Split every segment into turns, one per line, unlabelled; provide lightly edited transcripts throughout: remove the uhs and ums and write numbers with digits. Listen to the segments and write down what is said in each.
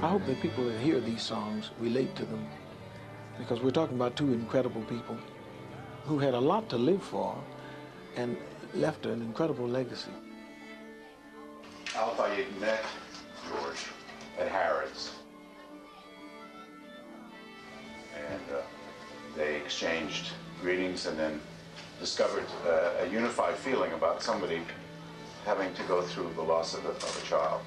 I hope that people that hear these songs relate to them, because we're talking about two incredible people who had a lot to live for and left an incredible legacy.
Al-Fayed met George at Harrods, and they exchanged greetings and then discovered a unified feeling about somebody having to go through the loss of a child.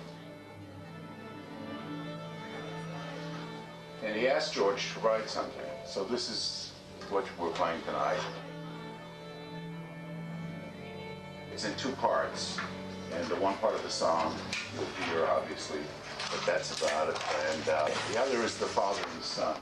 And he asked George to write something. So this is what we're playing tonight. It's in two parts. And the one part of the song you'll hear, obviously, but that's about it. And the other is the father and the son.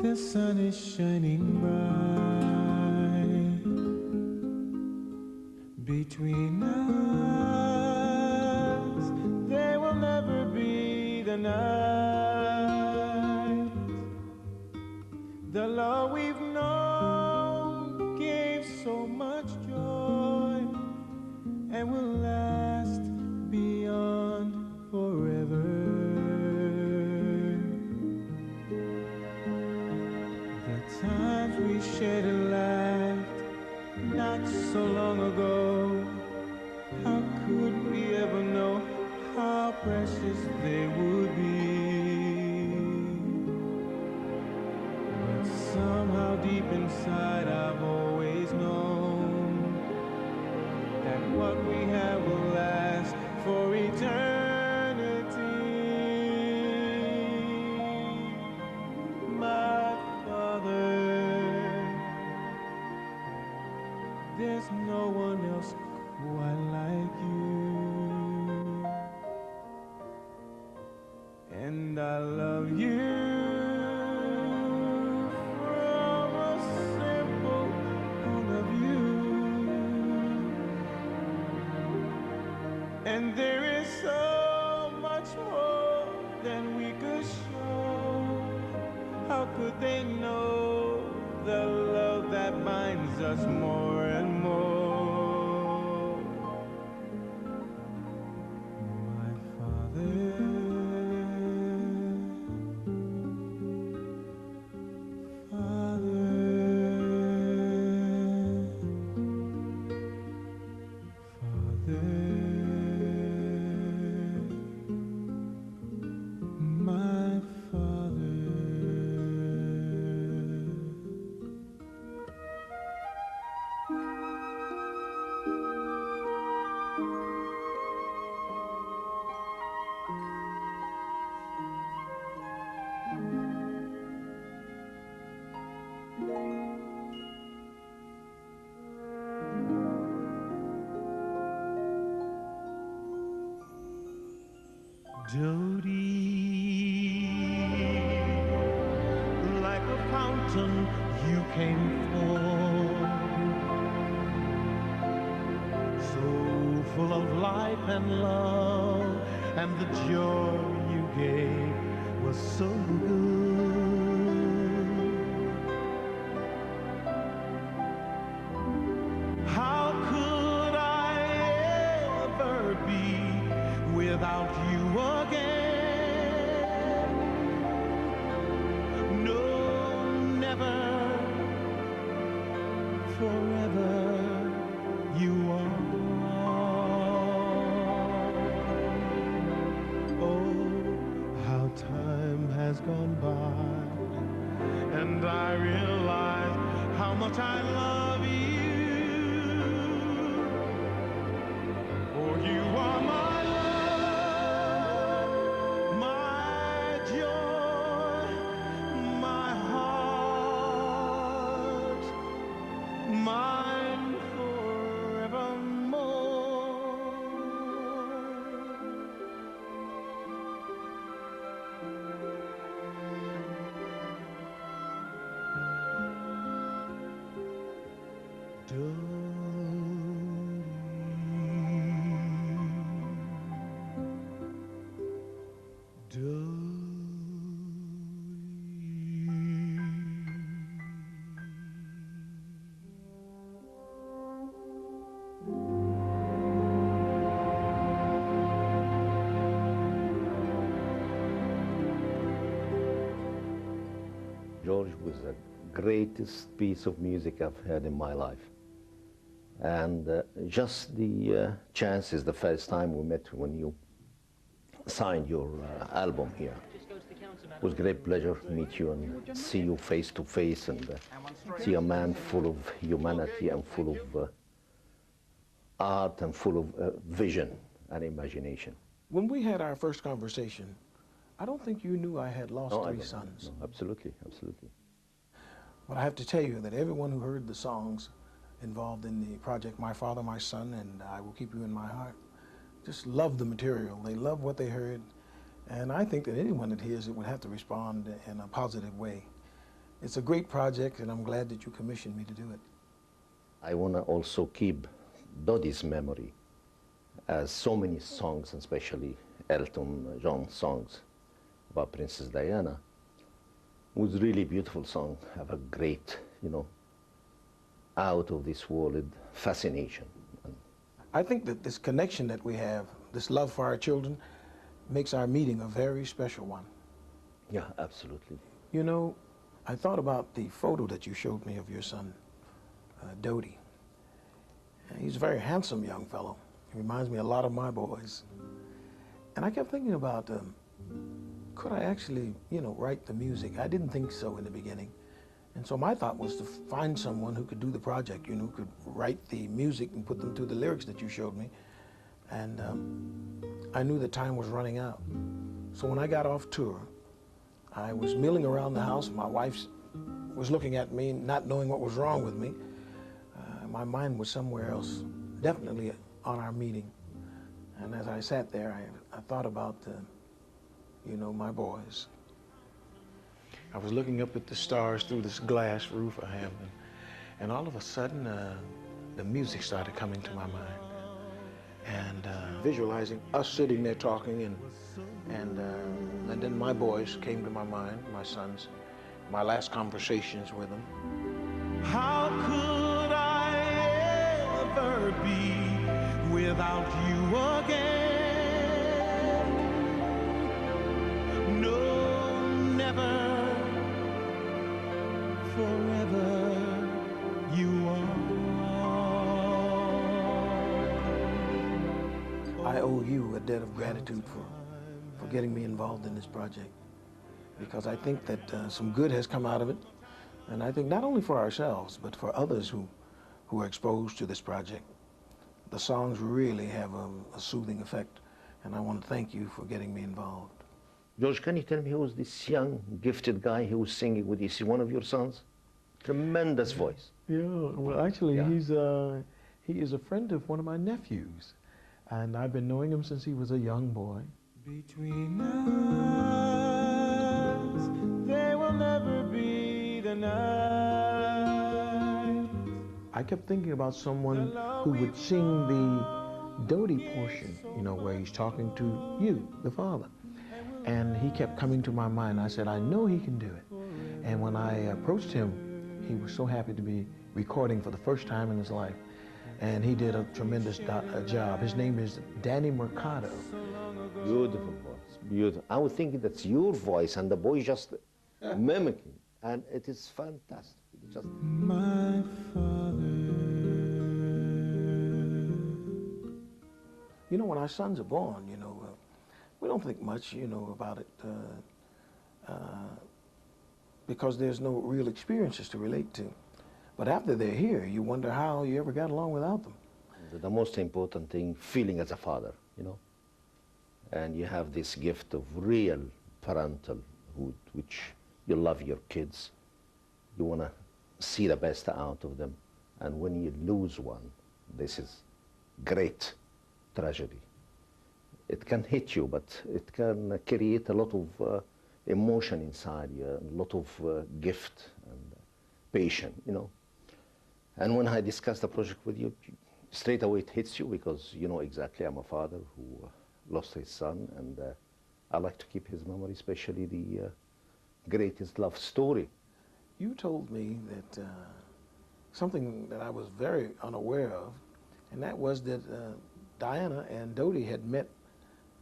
The sun is shining bright between us. There will never be the night. The love we've known gave so much joy and will last beyond forever. Times we shared and laughed not so long ago. How could we ever know how precious they would be? But somehow deep inside I've always known that what we have will last for eternity. My Father, there's no one else quite like you, and I love you from a simple point of view, and there is so much more than we could show. How could they know the love that binds us more and more? My Father, Father, Father, my Father. Dodi, like a fountain you came forth, so full of life and love, and the joy you gave was so good. How could I ever be without you again? No, never, forever you are. Oh, how time has gone by, and I realize how much I love you. For you are my my
George was the greatest piece of music I've heard in my life. And just the chance is the first time we met when you signed your album here. It was a great pleasure to meet you and see you face to face and see a man full of humanity and full of art and full of vision and imagination.
When we had our first conversation, I don't think you knew I had lost three sons.
No, absolutely, absolutely.
But I have to tell you that everyone who heard the songs involved in the project, My Father, My Son, and I Will Keep You in My Heart, just loved the material. They loved what they heard. And I think that anyone that hears it would have to respond in a positive way. It's a great project, and I'm glad that you commissioned me to do it.
I want to also keep Dodi's memory, as so many songs, especially Elton John songs about Princess Diana, was really beautiful song, have a great, you know, out of this world fascination.
I think that this connection that we have, this love for our children, makes our meeting a very special one.
Yeah, absolutely.
You know, I thought about the photo that you showed me of your son, Dodi. He's a very handsome young fellow. He reminds me a lot of my boys. And I kept thinking about, could I actually, you know, write the music? I didn't think so in the beginning. And so my thought was to find someone who could do the project, you know, who could write the music and put them to the lyrics that you showed me. And I knew the time was running out. So when I got off tour, I was milling around the house. My wife was looking at me, not knowing what was wrong with me. My mind was somewhere else, definitely on our meeting. And as I sat there, I thought about, you know, my boys. I was looking up at the stars through this glass roof I have, and all of a sudden, the music started coming to my mind. And visualizing us sitting there talking, and then my boys came to my mind, my sons, my last conversations with them.
How could I ever be without you again? No, never, forever you are.
I owe you a debt of gratitude for getting me involved in this project, because I think that some good has come out of it. And I think not only for ourselves, but for others who are exposed to this project. The songs really have a soothing effect, and I want to thank you for getting me involved.
George, can you tell me who was this young, gifted guy who was singing with you? Is he one of your sons? Tremendous voice.
Yeah, well, actually, he is a friend of one of my nephews, and I've been knowing him since he was a young boy.
Between us, there will never be the night.
I kept thinking about someone who would sing the Dodi portion, you know, where he's talking to you, the father. And he kept coming to my mind. I said, I know he can do it. And when I approached him, he was so happy to be recording for the first time in his life. And he did a tremendous job. His name is Danny Mercado.
Beautiful voice, beautiful. I was thinking that's your voice and the boy just mimicking. And it is fantastic. It's just...
My father.
You know, when our sons are born, you know, we don't think much, you know, about it because there's no real experiences to relate to. But after they're here, you wonder how you ever got along without them.
The most important thing, feeling as a father, you know. And you have this gift of real parentalhood, which you love your kids. You want to see the best out of them. And when you lose one, this is great tragedy. It can hit you, but it can create a lot of emotion inside you, a lot of gift and patience, you know. And when I discuss the project with you, straight away it hits you because you know exactly I'm a father who lost his son, and I like to keep his memory, especially the greatest love story.
You told me that something that I was very unaware of, and that was that Diana and Dodi had met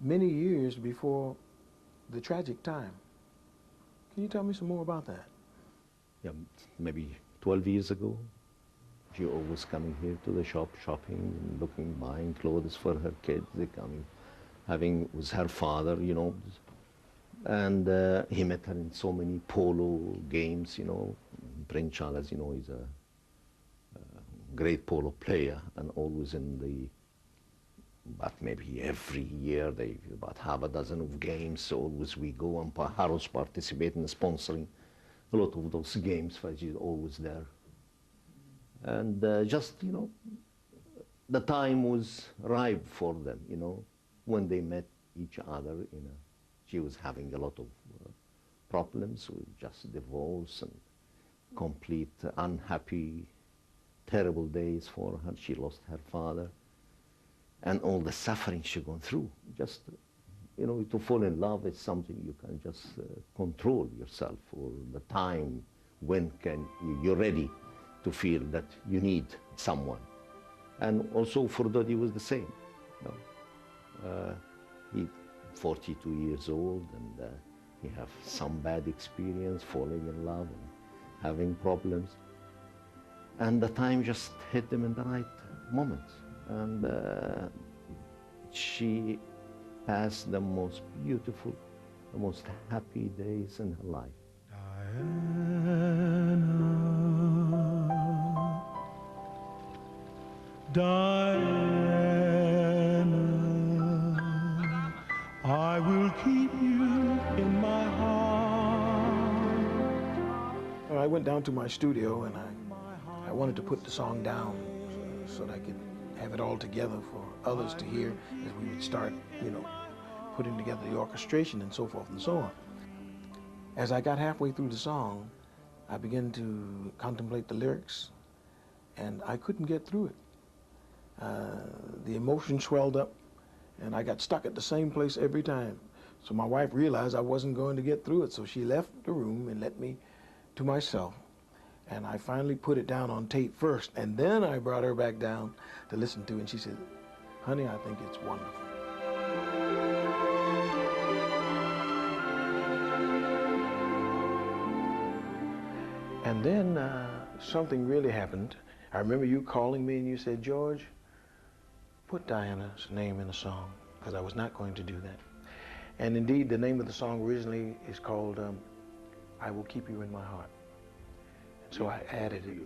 many years before the tragic time. Can you tell me some more about that?
yeah, maybe 12 years ago. She always coming here to the shop, shopping, and looking, buying clothes for her kids. They coming, having with her father, you know. And he met her in so many polo games, you know. Prince Charles, you know, is a great polo player, and always in the, but maybe every year they about half a dozen of games. So always we go and Harrods participate in sponsoring a lot of those games. For she's always there, and just you know, the time was ripe for them. You know, when they met each other. She was having a lot of problems with just divorce and complete unhappy, terrible days for her. She lost her father. And all the suffering she gone through. Just, you know, to fall in love is something you can just control yourself, or the time when you're ready to feel that you need someone. And also for Dodi was the same. You know? He 42 years old, and he have some bad experience, falling in love and having problems. And the time just hit him in the right moment. And she passed the most beautiful, the most happy days in her life.
Diana, I will keep you in my heart.
Well, I went down to my studio and I wanted to put the song down so that I could have it all together for others to hear as we would start, you know, putting together the orchestration and so forth and so on. As I got halfway through the song, I began to contemplate the lyrics, and I couldn't get through it. The emotion swelled up, and I got stuck at the same place every time. So my wife realized I wasn't going to get through it, so she left the room and let me to myself. And I finally put it down on tape first, and then I brought her back down to listen to it, and she said, "Honey, I think it's wonderful." And then something really happened. I remember you calling me and you said, "George, put Diana's name in the song," because I was not going to do that. And indeed, the name of the song originally is called "I Will Keep You in My Heart." And so I added it.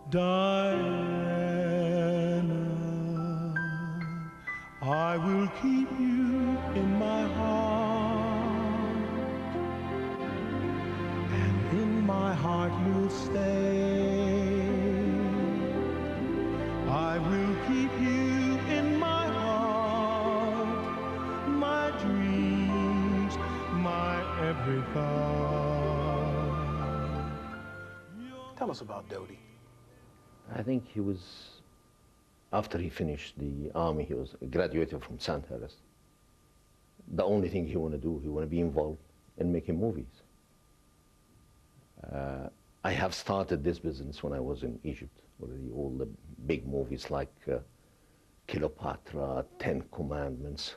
Diana, I will keep you in my heart, and in my heart you'll stay. I will keep you in my heart, my dreams, my every thought.
Tell us about Dodi.
I think he was, after he finished the army, he was graduated from St. Helens. The only thing he wanted to do, he wanted to be involved in making movies. I have started this business when I was in Egypt already. All the big movies like Cleopatra, Ten Commandments.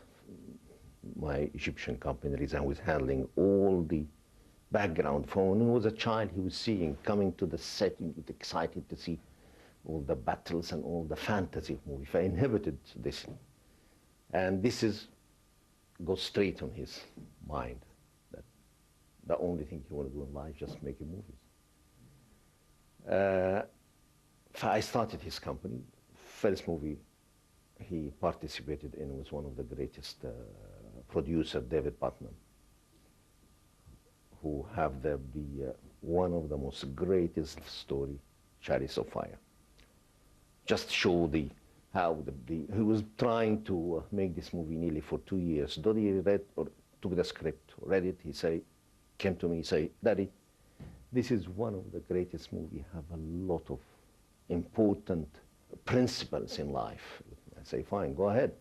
My Egyptian company was handling all the background. From when he was a child, he was seeing, coming to the set, he was excited to see all the battles and all the fantasy movies. I inhabited this. And this goes straight on his mind, that the only thing he wanted to do in life is just making movies. I started his company. First movie he participated in was one of the greatest producer, David Putnam, who have one of the most greatest story, Chariots of Fire. Just show how he was trying to make this movie nearly for 2 years. Dodi read or took the script, read it. Came to me, say, "Daddy, this is one of the greatest movies. Have a lot of important principles in life." I say, "Fine, go ahead."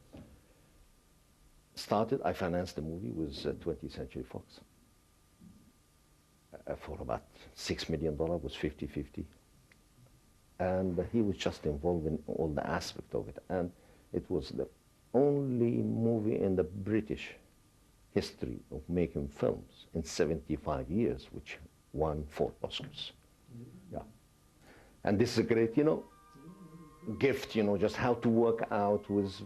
Started. I financed the movie with 20th Century Fox for about $6 million. Was 50-50. And he was just involved in all the aspect of it. And it was only movie in the British history of making films in 75 years, which won 4 Oscars. Yeah. And this is a great, gift, just how to work out with,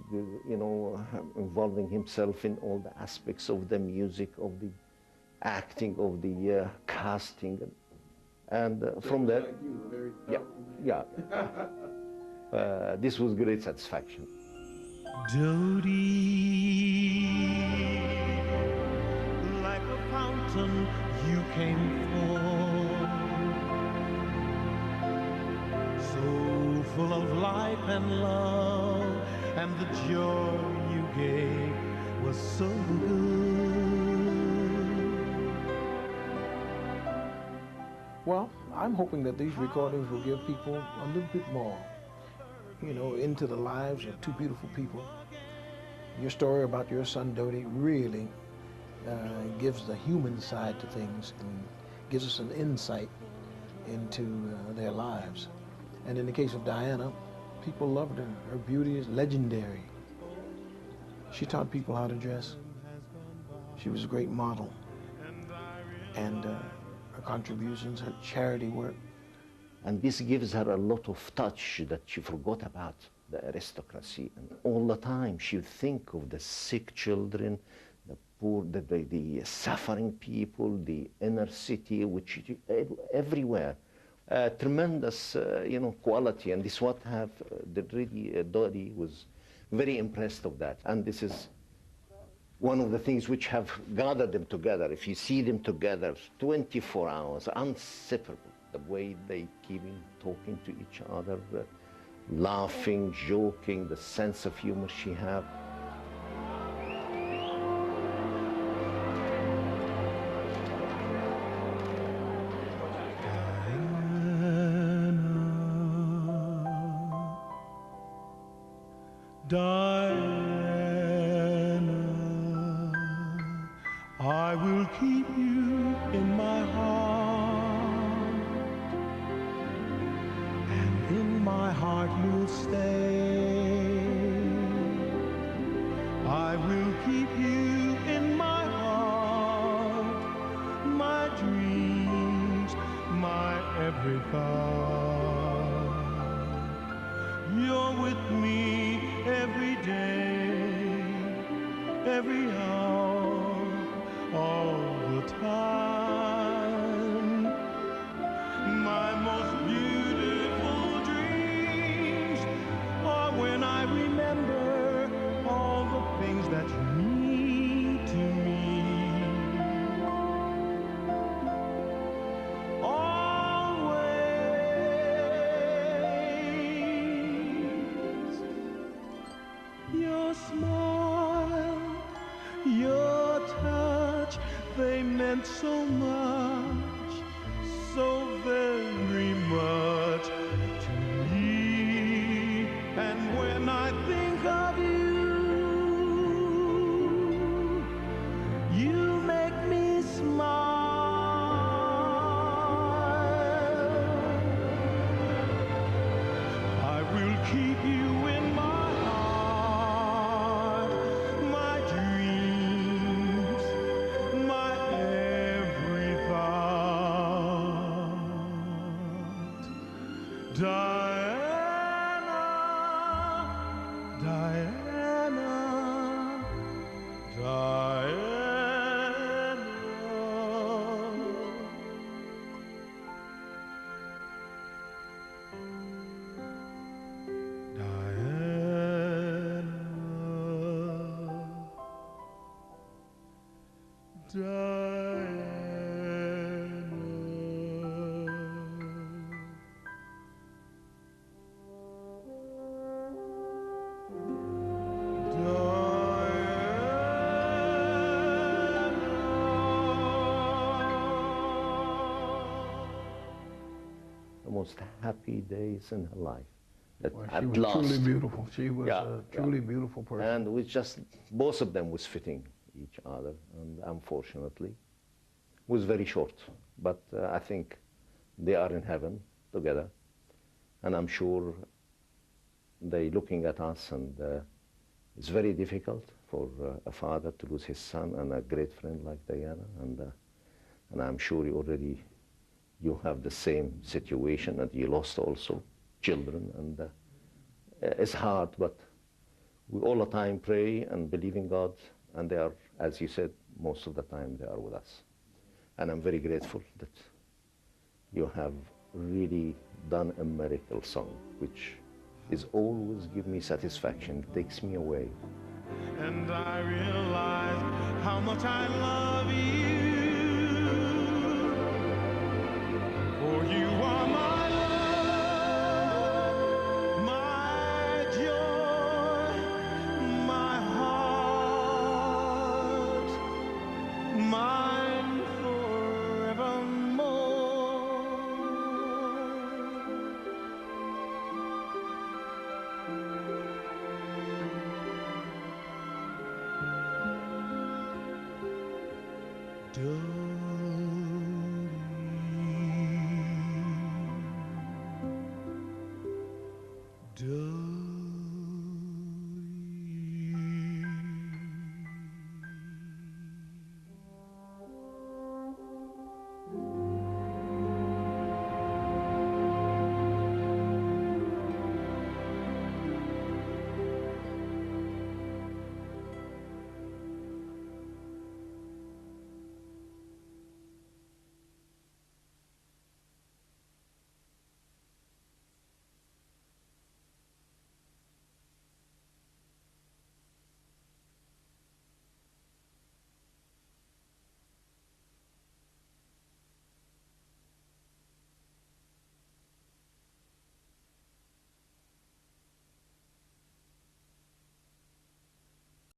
involving himself in all the aspects of the music, of the acting, of the casting. And from there, this was great satisfaction.
Dodi, like a fountain you came forth, so full of life and love, and the joy you gave was so good.
Well, I'm hoping that these recordings will give people a little bit more, into the lives of 2 beautiful people. Your story about your son Dodi really gives the human side to things and gives us an insight into their lives. And in the case of Diana, people loved her. Her beauty is legendary. She taught people how to dress. She was a great model. And her contributions, her charity work.
And this gives her a lot of touch that she forgot about the aristocracy. And all the time she would think of the sick children, the poor, the suffering people, the inner city, which everywhere. Tremendous, quality. And this is what Dodi was very impressed of that. And this is one of the things which have gathered them together. If you see them together 24 hours, inseparable. The way they keep talking to each other, laughing, joking, the sense of humor she had.
Diana, I will keep you in my heart, and in my heart you'll stay. I will keep you in my heart, my dreams, my every thought. You're with me every day, every hour, all the time. My most beautiful dreams are when I remember all the things that you mean to me. Your smile, your touch, they meant so much, so very much to me. And when I think of you, you make me smile. I will keep you in my Diana, Diana, Diana.
The most happy days in her life. That
Well,
at
she was
last,
truly beautiful. She was a truly beautiful person.
And we just, both of them was fitting each other, and unfortunately, was very short. But I think they are in heaven together, and I'm sure they looking at us and It's very difficult for a father to lose his son and a great friend like Diana, and I'm sure you have the same situation, and you lost also children, and it's hard, but we all the time pray and believe in God, and they are, as you said, most of the time they are with us. And I'm very grateful that you have really done a miracle song, which is always give me satisfaction, it takes me away.
And I realize how much I love you.